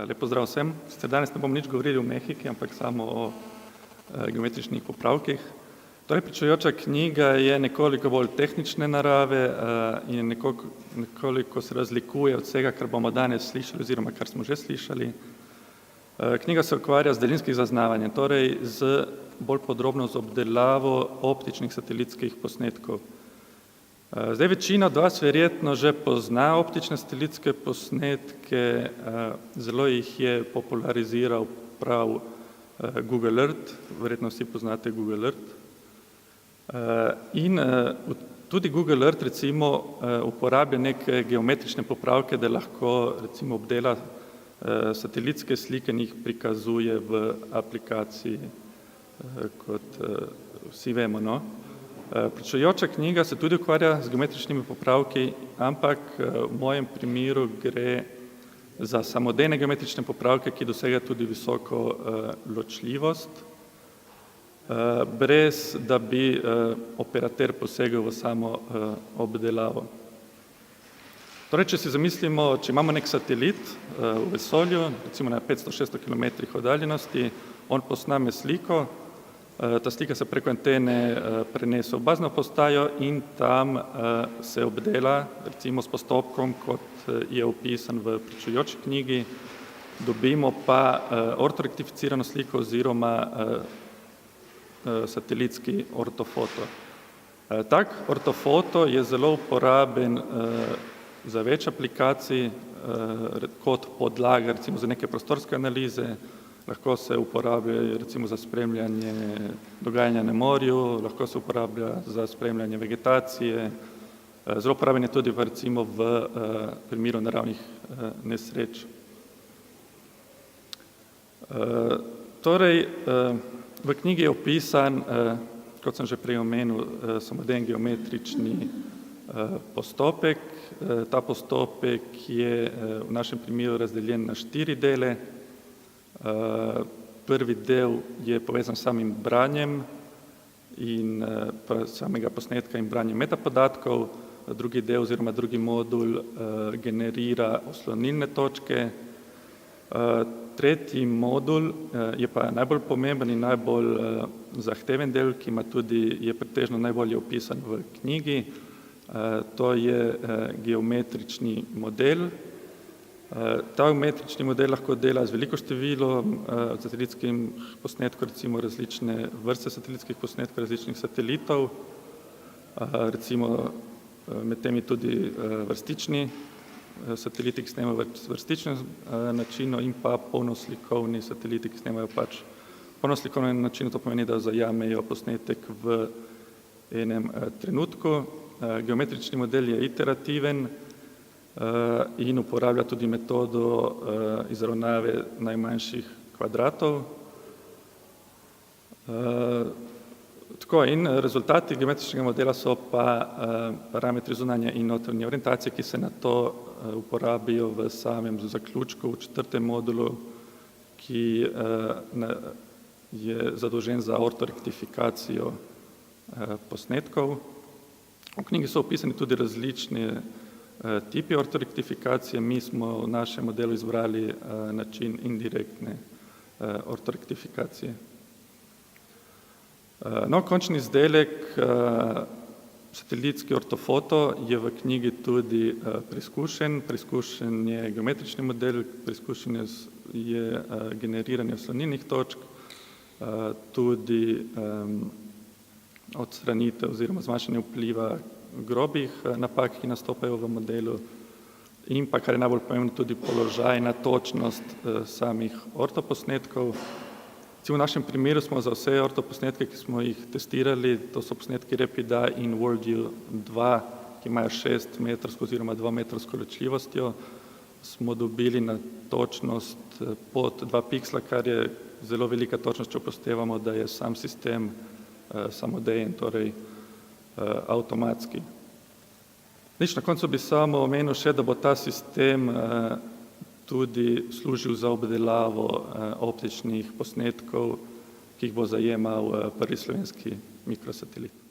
Lep pozdrav vsem. Sicer danes ne bom nič govorili o Mehiki, ampak samo o geometričnih popravkih. Torej, pričujoča knjiga je nekoliko bolj tehnične narave in nekoliko se razlikuje od vsega, kar bomo danes slišali oziroma kar smo že slišali. Knjiga se ukvarja z daljinskim zaznavanjem, torej z bolj podrobno z obdelavo optičnih satelitskih posnetkov. Zdaj, večina od vas verjetno že pozna optične satelitske posnetke, zelo jih je populariziral prav Google Earth, verjetno vsi poznate Google Earth. In tudi Google Earth recimo uporablja neke geometrične popravke, da lahko recimo obdela satelitske slike in jih prikazuje v aplikaciji, kot vsi vemo, no. Pričujoča knjiga se tudi ukvarja z geometričnimi popravki, ampak v mojem primeru gre za samodejne geometrične popravke, ki dosegajo tudi visoko ločljivost, brez da bi operater posegel v samo obdelavo. Torej, če si zamislimo, če imamo nek satelit v vesolju, recimo na 500-600 kilometrih oddaljenosti, on posname sliko, ta slika se preko antene prenese v bazno postajo in tam se obdela, recimo s postopkom, kot je opisan v pričujoči knjigi, dobimo pa ortorektificirano sliko oziroma satelitski ortofoto. Tak ortofoto je zelo uporaben za več aplikacij kot podlaga, recimo za neke prostorske analize, lahko se uporablja recimo za spremljanje dogajanja na morju, lahko se uporablja za spremljanje vegetacije, zelo uporaben je tudi recimo v primeru naravnih nesreč. Torej, v knjigi je opisan, kot sem že prej omenil, samodejen geometrični postopek. Ta postopek je v našem primeru razdeljen na 4 dele. Prvi del je povezan s samim branjem in samega posnetka in branjem metapodatkov, drugi del oziroma drugi modul generira oslonilne točke, tretji modul je pa najbolj pomemben in najbolj zahteven del, ki ima tudi, je pretežno najbolje opisan v knjigi, to je geometrični model. Ta geometrični model lahko dela z veliko številom satelitskih posnetkov, recimo različne vrste satelitskih posnetkov različnih satelitov, recimo med temi tudi vrstični sateliti, ki snemajo v vrstičnem načinu, in pa polnoslikovni sateliti, ki snemajo pač polnoslikovnem načinu, to pomeni, da zajamejo posnetek v enem trenutku. Geometrični model je iterativen in uporablja tudi metodo izravnave najmanjših kvadratov. Tako, in rezultati geometričnega modela so pa parametri zunanje in notranje orientacije, ki se nato uporabijo v samem zaključku, v 4. modulu, ki je zadolžen za ortorektifikacijo posnetkov. V knjigi so opisani tudi različni tipi ortorektifikacije, mi smo v našem modelu izbrali način indirektne ortorektifikacije. No, končni izdelek, satelitski ortofoto, je v knjigi tudi preizkušen. Preizkušen je geometrični model, preizkušen je generiranje oslonilnih točk, tudi odstranitev oziroma zmanjšanje vpliva grobih napak, ki nastopajo v modelu, in pa, kar je najbolj pomembno, tudi položajna točnost samih ortoposnetkov. V našem primeru smo za vse ortoposnetke, ki smo jih testirali, to so posnetki RapidEye in WorldView 2, ki imajo 6-metrsko oziroma 2-metrsko ločljivostjo, smo dobili na točnost pod 2 piksla, kar je zelo velika točnost, če upoštevamo, da je sam sistem samodejen, torej avtomatski. Na koncu bi samo omenil še, da bo ta sistem tudi služil za obdelavo optičnih posnetkov, ki jih bo zajemal prvi slovenski mikrosatelit.